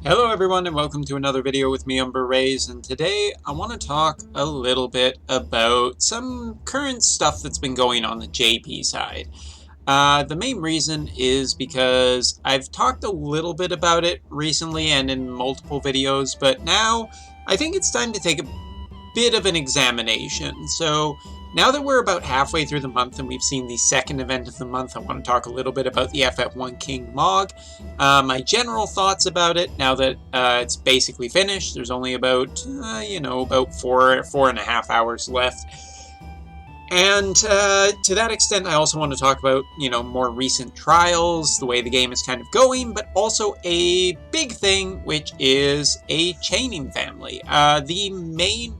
Hello everyone and welcome to another video with me, Rays, and today I want to talk a little bit about some current stuff that's been going on the JP side. The main reason is because I've talked a little bit about it recently and in multiple videos, but now I think it's time to take a bit of an examination. So now that we're about halfway through the month and we've seen the second event of the month, I want to talk a little bit about the FF1 King Mog. My general thoughts about it now that it's basically finished. There's only about, about four and a half hours left. And to that extent, I also want to talk about, more recent trials, the way the game is kind of going, but also a big thing, which is a chaining family. The main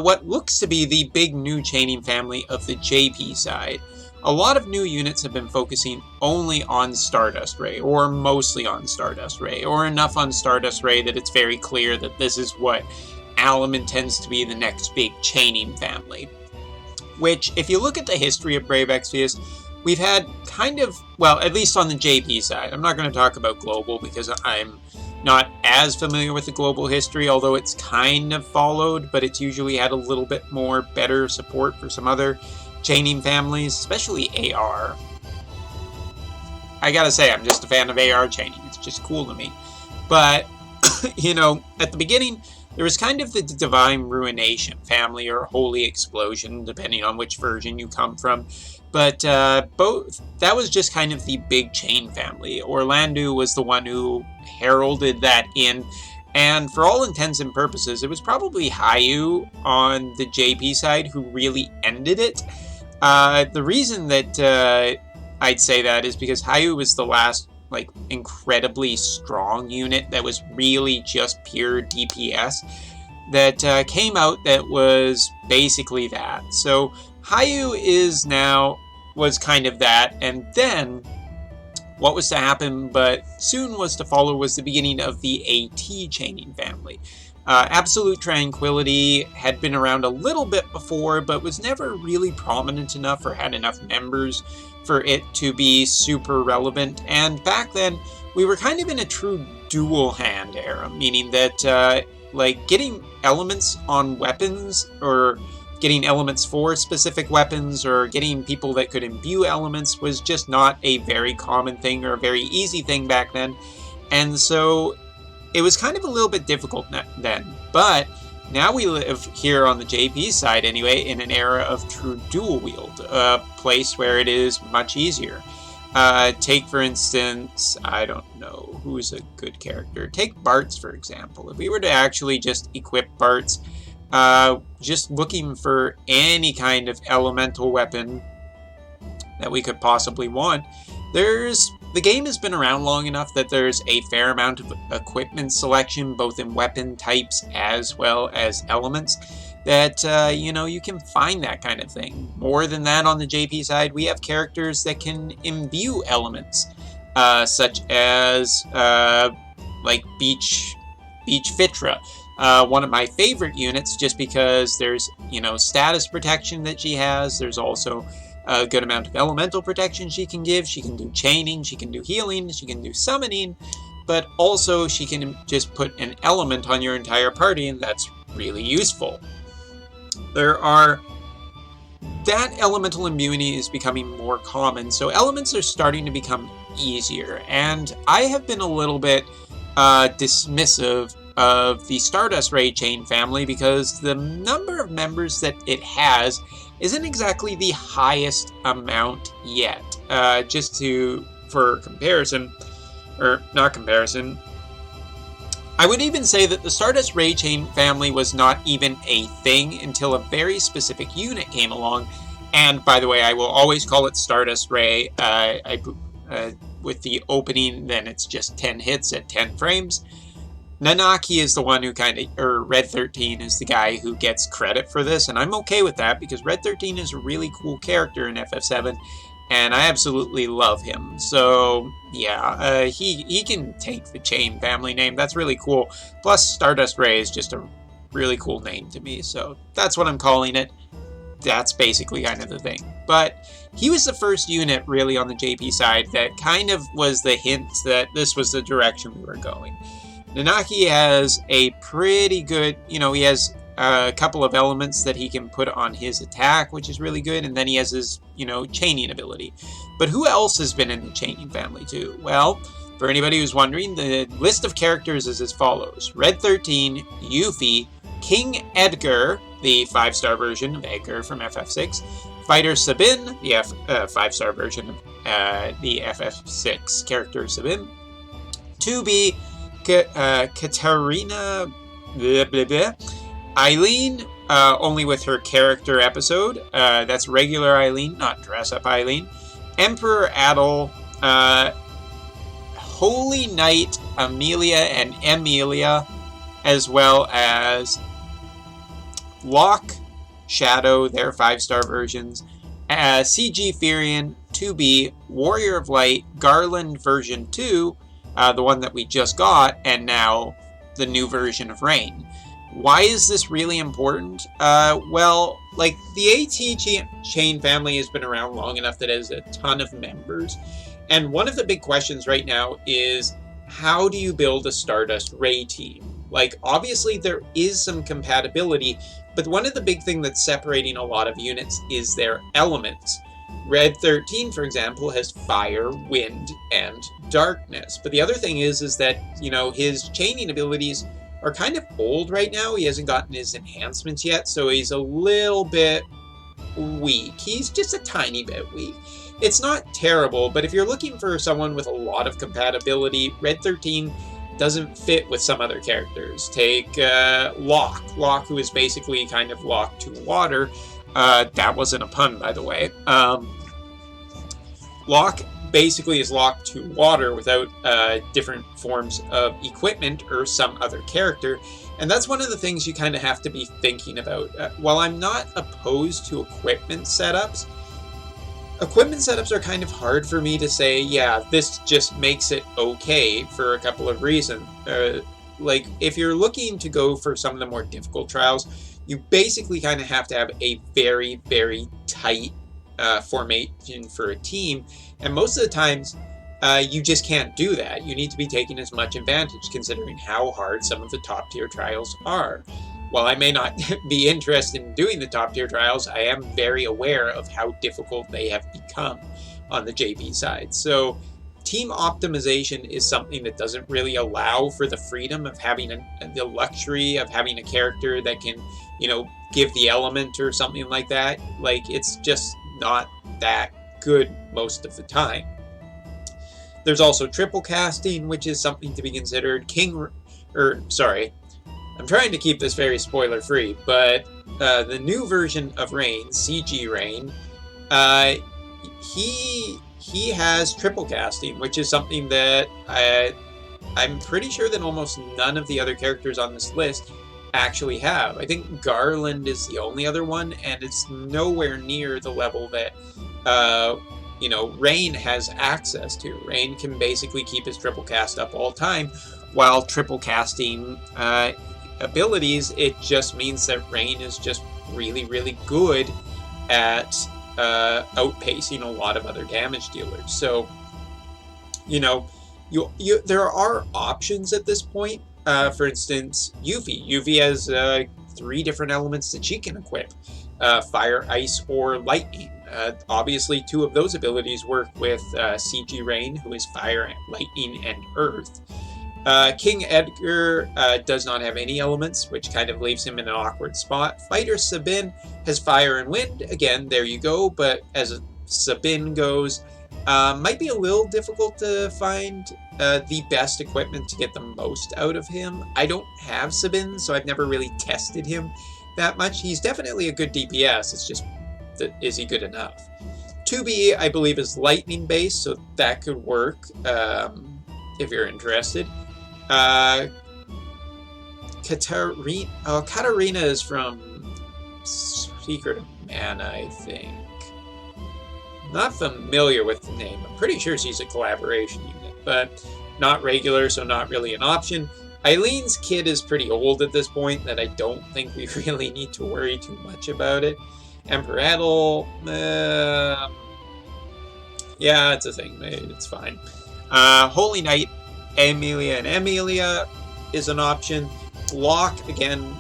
what looks to be the big new chaining family of the JP side. A lot of new units have been focusing only on Stardust Ray, or mostly on Stardust Ray, or enough on Stardust Ray that it's very clear that this is what Alum intends to be the next big chaining family. Which, if you look at the history of Brave Exvius, we've had kind of, well, at least on the JP side. I'm not going to talk about global because I'm not as familiar with the global history, although it's kind of followed, but it's usually had a little bit more better support for some other chaining families, especially AR. I gotta say, I'm just a fan of AR chaining. It's just cool to me. But, at the beginning, there was kind of the Divine Ruination family or Holy Explosion, depending on which version you come from. But that was just kind of the big chain family. Orlando was the one who heralded that in, and for all intents and purposes, it was probably Hayu on the JP side who really ended it. The reason that I'd say that is because Hayu was the last, incredibly strong unit that was really just pure DPS that came out that was basically that. So Hayu was kind of that, and then what was to happen, but soon was to follow, was the beginning of the AT chaining family. Absolute Tranquility had been around a little bit before, but was never really prominent enough or had enough members for it to be super relevant. And back then, we were kind of in a true dual hand era, meaning that getting elements on weapons, or getting elements for specific weapons, or getting people that could imbue elements was just not a very common thing or a very easy thing back then. And so it was kind of a little bit difficult then. But now we live here on the JP side anyway in an era of true dual wield, a place where it is much easier. Take, for instance, I don't know, who's a good character? Take Bartz, for example. If we were to actually just equip Bartz, just looking for any kind of elemental weapon that we could possibly want, the game has been around long enough that there's a fair amount of equipment selection, both in weapon types as well as elements, that, you can find that kind of thing. More than that, on the JP side, we have characters that can imbue elements, such as, Beach Fitra. One of my favorite units, just because there's, status protection that she has. There's also a good amount of elemental protection she can give. She can do chaining, she can do healing, she can do summoning, but also she can just put an element on your entire party, and that's really useful. That elemental immunity is becoming more common, so elements are starting to become easier, and I have been a little bit dismissive of the Stardust Ray chain family because the number of members that it has isn't exactly the highest amount yet. For comparison, or not comparison, I would even say that the Stardust Ray chain family was not even a thing until a very specific unit came along. And by the way, I will always call it Stardust Ray. With the opening, then it's just 10 hits at 10 frames. Nanaki is the one who Red 13 is the guy who gets credit for this, and I'm okay with that because Red 13 is a really cool character in FF7, and I absolutely love him. So yeah, he can take the chain family name. That's really cool. Plus, Stardust Ray is just a really cool name to me, so that's what I'm calling it. That's basically kind of the thing. But he was the first unit really on the JP side that kind of was the hint that this was the direction we were going. Nanaki has a pretty good, he has a couple of elements that he can put on his attack, which is really good, and then he has his, chaining ability. But who else has been in the chaining family too? Well, for anybody who's wondering, the list of characters is as follows. Red 13, Yuffie, King Edgar, the 5-star version of Edgar from FF6, Fighter Sabin, the 5-star version of the FF6 character Sabin, 2B, Katarina, blah, blah, blah. Eileen, only with her character episode. That's regular Eileen, not dress-up Eileen. Emperor Adel, Holy Knight, Amelia and Emilia, as well as Locke, Shadow, their 5-star versions, CG Furion, 2B, Warrior of Light, Garland version 2, the one that we just got, and now the new version of Rain. Why is this really important? Well, like, the AT chain family has been around long enough that it has a ton of members, and one of the big questions right now is, how do you build a Stardust Ray team? Like, obviously there is some compatibility, but one of the big things that's separating a lot of units is their elements. Red 13, for example, has fire, wind, and darkness. But the other thing is that, his chaining abilities are kind of old right now. He hasn't gotten his enhancements yet, so he's a little bit weak. He's just a tiny bit weak. It's not terrible, but if you're looking for someone with a lot of compatibility, Red 13 doesn't fit with some other characters. Take Locke. Locke, who is basically kind of locked to water. That wasn't a pun, by the way. Locke basically is locked to water without different forms of equipment or some other character. And that's one of the things you kind of have to be thinking about. While I'm not opposed to equipment setups are kind of hard for me to say, yeah, this just makes it okay for a couple of reasons. Like, if you're looking to go for some of the more difficult trials, you basically kind of have to have a very, very tight formation for a team. And most of the times, you just can't do that. You need to be taking as much advantage considering how hard some of the top tier trials are. While I may not be interested in doing the top tier trials, I am very aware of how difficult they have become on the JP side. So team optimization is something that doesn't really allow for the freedom of having the luxury of having a character that can, give the element or something like that. Like, it's just not that good most of the time. There's also triple casting, which is something to be considered. I'm trying to keep this very spoiler-free, but the new version of Rain, CG Rain, he has triple casting, which is something that I'm pretty sure that almost none of the other characters on this list actually have. I think Garland is the only other one, and it's nowhere near the level that Rain has access to. Rain can basically keep his triple cast up all time, while triple casting abilities, it just means that Rain is just really, really good at outpacing a lot of other damage dealers. So, there are options at this point. For instance, Yuffie. Yuffie has 3 different elements that she can equip. Fire, ice, or lightning. Obviously, 2 of those abilities work with CG Rain, who is fire, lightning, and earth. King Edgar does not have any elements, which kind of leaves him in an awkward spot. Fighter Sabin has fire and wind. Again, there you go, but as Sabin goes, might be a little difficult to find the best equipment to get the most out of him. I don't have Sabin, so I've never really tested him that much. He's definitely a good DPS, it's just, is he good enough? 2B, I believe, is lightning based, so that could work if you're interested. Katarina is from Secret of Mana, I think. Not familiar with the name. I'm pretty sure she's a collaboration unit, but not regular, so not really an option. Eileen's kid is pretty old at this point, that I don't think we really need to worry too much about it. Emperor Adel, yeah, it's a thing. It's fine. Holy Knight, Emilia and Emilia. is an option. Lock, again,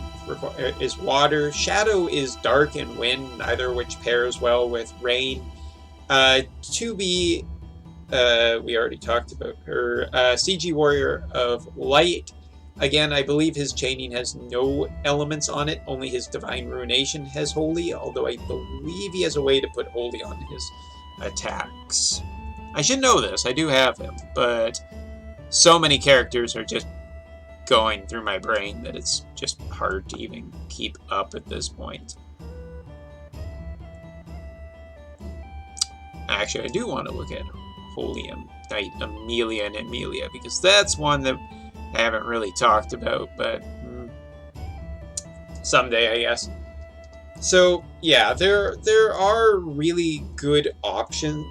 is water. Shadow is dark and wind, neither of which pairs well with rain. 2B, we already talked about her. CG Warrior of Light. Again, I believe his chaining has no elements on it, only his Divine Ruination has Holy, although I believe he has a way to put Holy on his attacks. I should know this, I do have him, but so many characters are just going through my brain that it's just hard to even keep up at this point. Actually, I do want to look at Holy Knight Amelia and Amelia, because that's one that I haven't really talked about, but someday, I guess. So, yeah, there are really good options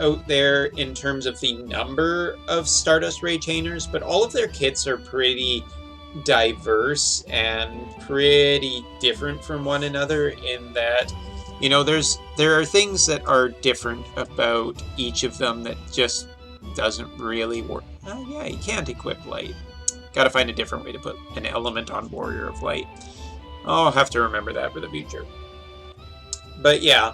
out there in terms of the number of Stardust Ray Chainers, but all of their kits are pretty diverse and pretty different from one another in that, you know, there are things that are different about each of them that just doesn't really work. Oh yeah, you can't equip light. Gotta find a different way to put an element on Warrior of Light. I'll have to remember that for the future. But yeah,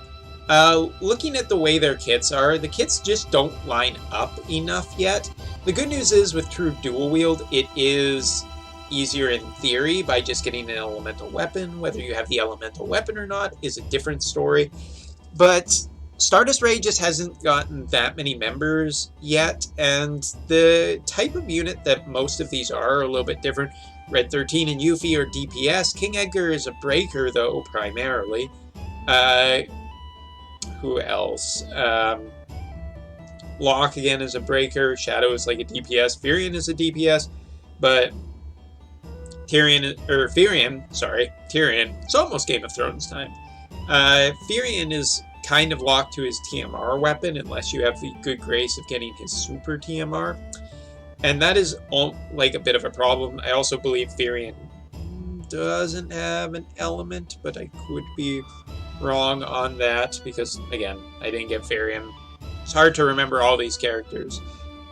looking at the way their kits are, the kits just don't line up enough yet. The good news is with True Dual Wield, it is easier in theory by just getting an elemental weapon. Whether you have the elemental weapon or not is a different story. But Stardust Ray just hasn't gotten that many members yet, and the type of unit that most of these are a little bit different. Red 13 and Yuffie are DPS. King Edgar is a breaker, though, primarily. Who else? Locke, again, is a breaker. Shadow is like a DPS. Firion is a DPS, but Tyrion, it's almost Game of Thrones time. Firion is kind of locked to his TMR weapon unless you have the good grace of getting his super TMR. And that is like a bit of a problem. I also believe Firion doesn't have an element, but I could be wrong on that because, again, I didn't get Firion. It's hard to remember all these characters.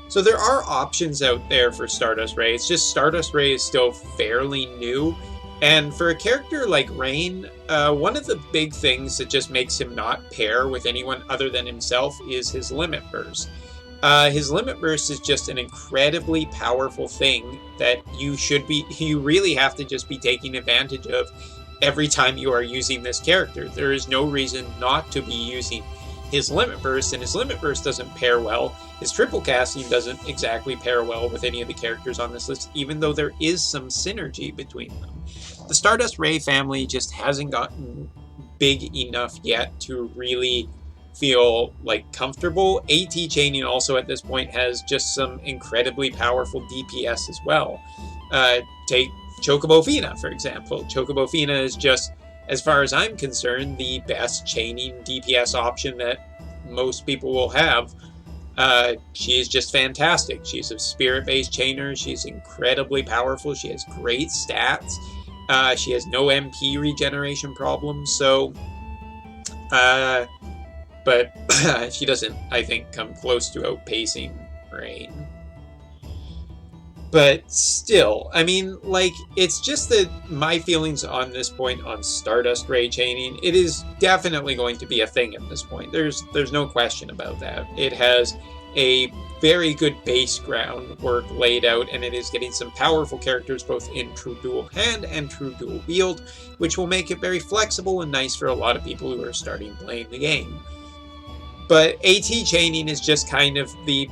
So there are options out there for Stardust Ray. It's just Stardust Ray is still fairly new. And for a character like Rain, one of the big things that just makes him not pair with anyone other than himself is his Limit Burst. His Limit Burst is just an incredibly powerful thing that you really have to just be taking advantage of every time you are using this character. There is no reason not to be using his Limit Burst, and his Limit Burst doesn't pair well. His triple casting doesn't exactly pair well with any of the characters on this list, even though there is some synergy between them. The Stardust Ray family just hasn't gotten big enough yet to really feel like comfortable. AT Chaining also at this point has just some incredibly powerful DPS as well. Take Chocobo Fina, for example. Chocobo Fina is just, as far as I'm concerned, the best chaining DPS option that most people will have. She is just fantastic. She's a spirit-based chainer. She's incredibly powerful. She has great stats. She has no MP regeneration problems, so... but she doesn't, I think, come close to outpacing Rain. But still, I mean, like, it's just that my feelings on this point on Stardust Ray chaining, it is definitely going to be a thing at this point. There's no question about that. It has a very good base groundwork laid out, and it is getting some powerful characters both in True Dual Hand and True Dual Wield, which will make it very flexible and nice for a lot of people who are starting playing the game. But AT chaining is just kind of the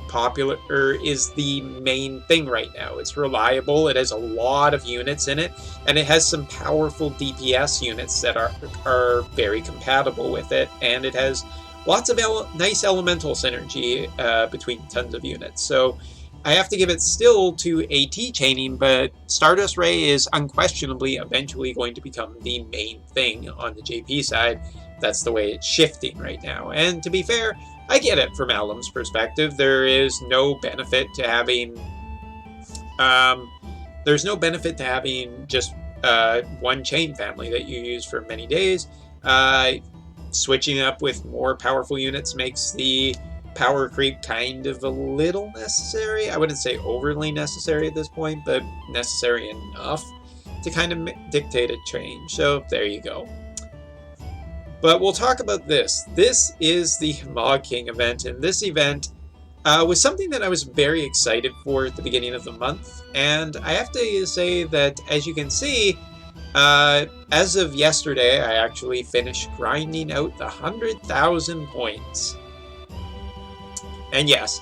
main thing right now. It's reliable, it has a lot of units in it, and it has some powerful DPS units that are very compatible with it, and it has lots of nice elemental synergy between tons of units. So I have to give it still to AT chaining, but Stardust Ray is unquestionably eventually going to become the main thing on the JP side. That's the way it's shifting right now. And to be fair, I get it from Alum's perspective. There is no benefit to having just one chain family that you use for many days. Switching up with more powerful units makes the power creep kind of a little necessary. I wouldn't say overly necessary at this point, but necessary enough to kind of dictate a change. So there you go. But we'll talk about this. This is the Mog King event, and this event was something that I was very excited for at the beginning of the month. And I have to say that, as you can see, as of yesterday, I actually finished grinding out the 100,000 points. And yes,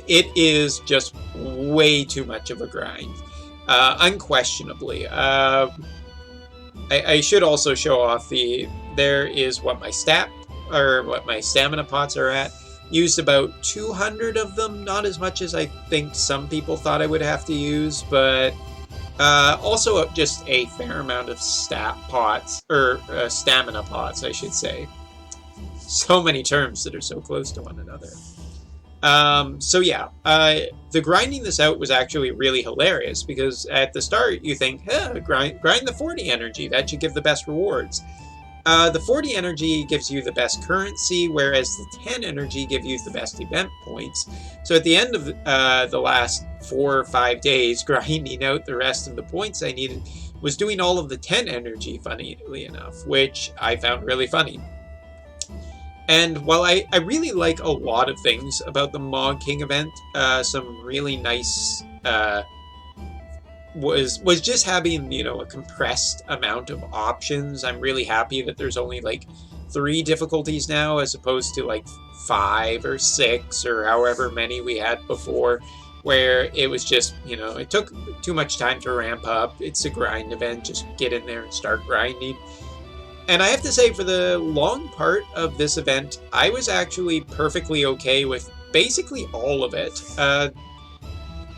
it is just way too much of a grind, unquestionably. I should also show off there is what my stamina pots are at. Used about 200 of them, not as much as I think some people thought I would have to use, but also just a fair amount of stamina pots, I should say. So many terms that are so close to one another. So yeah, the grinding this out was actually really hilarious, because at the start you think, grind the 40 energy, that should give the best rewards. The 40 energy gives you the best currency, whereas the 10 energy give you the best event points. So at the end of the last 4 or 5 days, grinding out the rest of the points I needed was doing all of the 10 energy, funnily enough, which I found really funny. And while I really like a lot of things about the Mog King event, some really nice was just having, a compressed amount of options. I'm really happy that there's only like 3 difficulties now, as opposed to like 5 or 6 or however many we had before, where it was just, it took too much time to ramp up. It's a grind event, just get in there and start grinding. And I have to say, for the long part of this event, I was actually perfectly okay with basically all of it.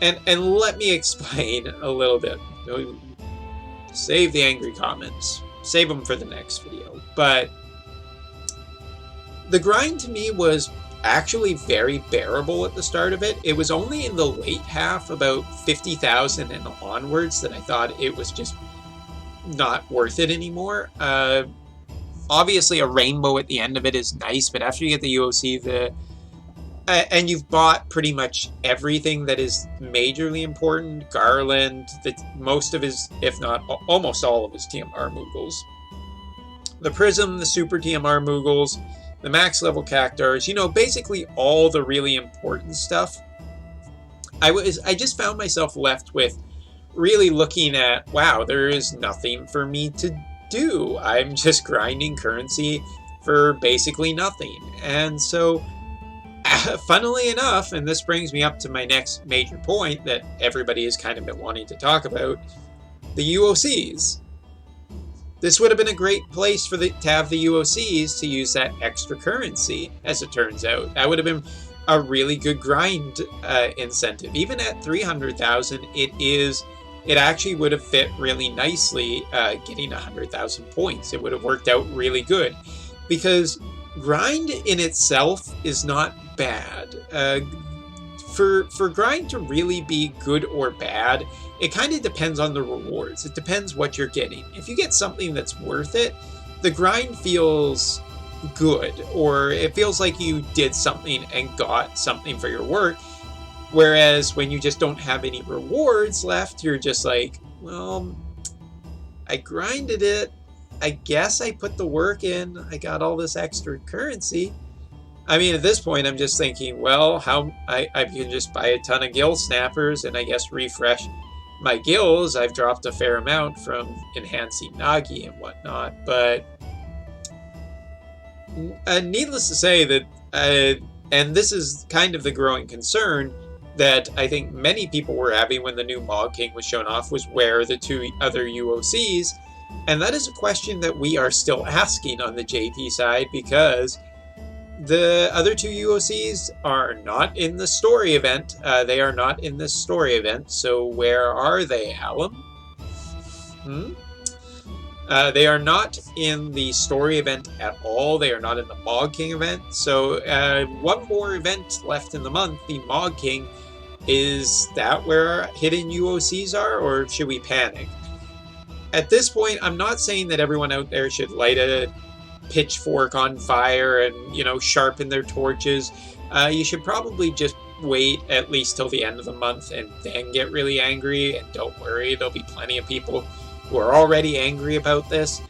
And let me explain a little bit. Save the angry comments. Save them for the next video. But the grind to me was actually very bearable at the start of it. It was only in the late half, about 50,000 and onwards, that I thought it was just not worth it anymore. Obviously, a rainbow at the end of it is nice, but after you get the UOC, and you've bought pretty much everything that is majorly important, Garland, most of his, if not almost all of his TMR Moogles, the Prism, the Super TMR Moogles, the max level Cactars, basically all the really important stuff. I just found myself left with really looking at, wow, there is nothing for me to do. I'm just grinding currency for basically nothing. And so, funnily enough, and this brings me up to my next major point that everybody has kind of been wanting to talk about, the UOCs. This would have been a great place to have the UOCs to use that extra currency, as it turns out. That would have been a really good grind incentive. Even at 300,000, it actually would have fit really nicely getting 100,000 points. It would have worked out really good, because grind in itself is not bad. For grind to really be good or bad, it kind of depends on the rewards. It depends what you're getting. If you get something that's worth it, the grind feels good, or it feels like you did something and got something for your work. Whereas when you just don't have any rewards left, you're just like, well, I grinded it. I guess I put the work in. I got all this extra currency. I mean, at this point, I'm just thinking, well, I can just buy a ton of gill snappers and I guess refresh my gills. I've dropped a fair amount from enhancing Nagi and whatnot. But needless to say that, and this is kind of the growing concern that I think many people were having when the new Mog King was shown off, was where are the 2 other UOCs? And that is a question that we are still asking on the JP side, because the other 2 UOCs are not in the story event. They are not in this story event. So where are they, Alum? They are not in the story event at all. They are not in the Mog King event. So one more event left in the month, the Mog King. Is that where hidden UOCs are, or should we panic? At this point, I'm not saying that everyone out there should light a pitchfork on fire and, you know, sharpen their torches. You should probably just wait at least till the end of the month and then get really angry. And don't worry, there'll be plenty of people who are already angry about this.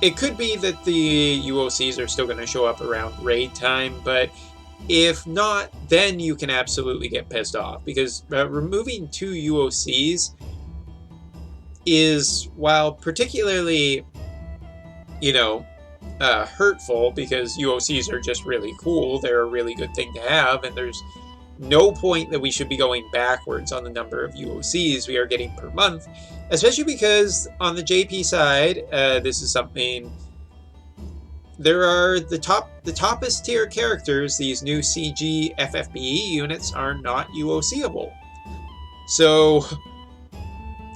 It could be that the UOCs are still going to show up around raid time, but if not, then you can absolutely get pissed off, because removing 2 UOCs is, while particularly, you know, hurtful, because UOCs are just really cool, they're a really good thing to have, and there's no point that we should be going backwards on the number of UOCs we are getting per month, especially because on the JP side, this is something, there are the toppest tier characters, these new CG FFBE units are not UOCable. So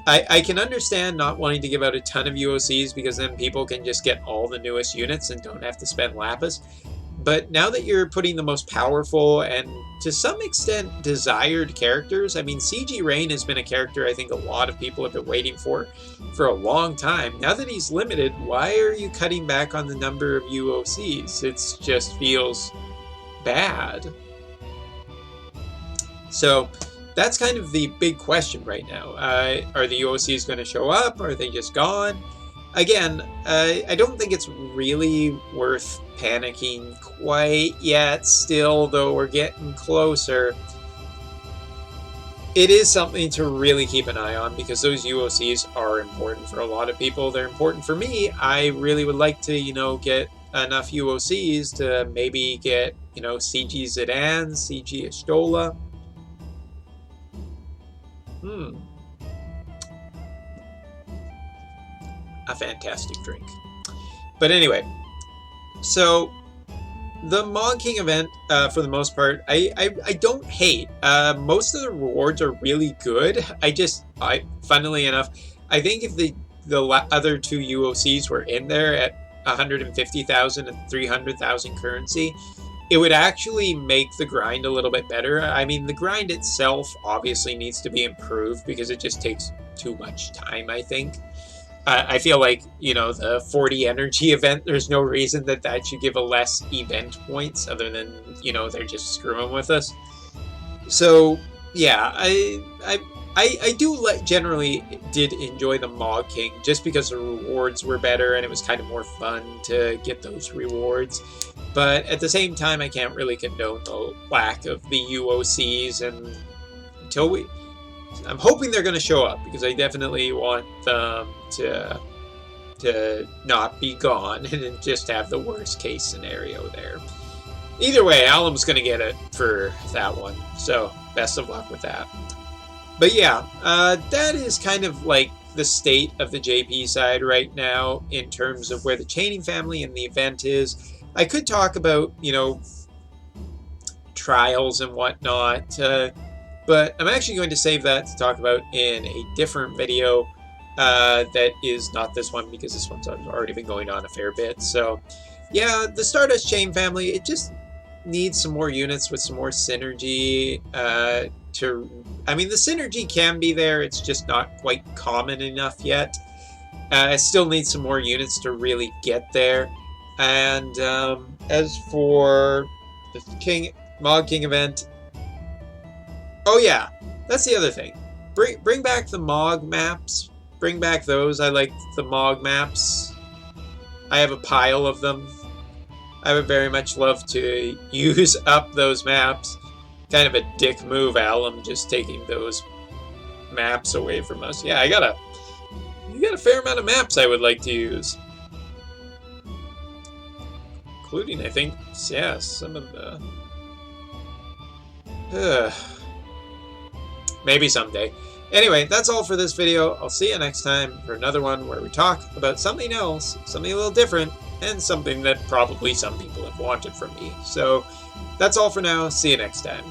I can understand not wanting to give out a ton of UOCs, because then people can just get all the newest units and don't have to spend lapis. But now that you're putting the most powerful and to some extent desired characters, I mean, CG Rain has been a character I think a lot of people have been waiting for a long time. Now that he's limited, why are you cutting back on the number of UOCs? It just feels bad. So that's kind of the big question right now. Are the UOCs going to show up? Are they just gone? Again, I don't think it's really worth panicking quite yet still, though we're getting closer. It is something to really keep an eye on, because those UOCs are important for a lot of people. They're important for me. I really would like to, you know, get enough UOCs to maybe get, you know, CG Zidane, CG Estola. A fantastic drink. But anyway, so the Mog King event, for the most part, I don't hate. Most of the rewards are really good. Funnily enough, I think if the other 2 UOCs were in there at 150,000 and 300,000 currency, it would actually make the grind a little bit better. I mean, the grind itself obviously needs to be improved, because it just takes too much time, I think. I feel like, you know, the 40 energy event, there's no reason that should give a less event points, other than, you know, they're just screwing with us. So yeah, I generally did enjoy the Mog King, just because the rewards were better and it was kind of more fun to get those rewards. But at the same time, I can't really condone the lack of the UOCs, and until I'm hoping they're going to show up, because I definitely want them to not be gone and just have the worst case scenario there. Either way, Alum's going to get it for that one, so best of luck with that. But yeah, that is kind of like the state of the JP side right now in terms of where the chaining family and the event is. I could talk about, you know, trials and whatnot, but I'm actually going to save that to talk about in a different video that is not this one, because this one's already been going on a fair bit. So yeah, the Stardust Chain family, it just needs some more units with some more synergy. I mean, the synergy can be there, it's just not quite common enough yet. I still need some more units to really get there. And as for the Mog King event, oh yeah, that's the other thing. Bring back the Mog maps. Bring back those. I like the Mog maps. I have a pile of them. I would very much love to use up those maps. Kind of a dick move, Alum, just taking those maps away from us. Yeah, you got a fair amount of maps I would like to use. Including, I think, yeah, some of the... maybe someday. Anyway, that's all for this video. I'll see you next time for another one where we talk about something else, something a little different, and something that probably some people have wanted from me. So, that's all for now. See you next time.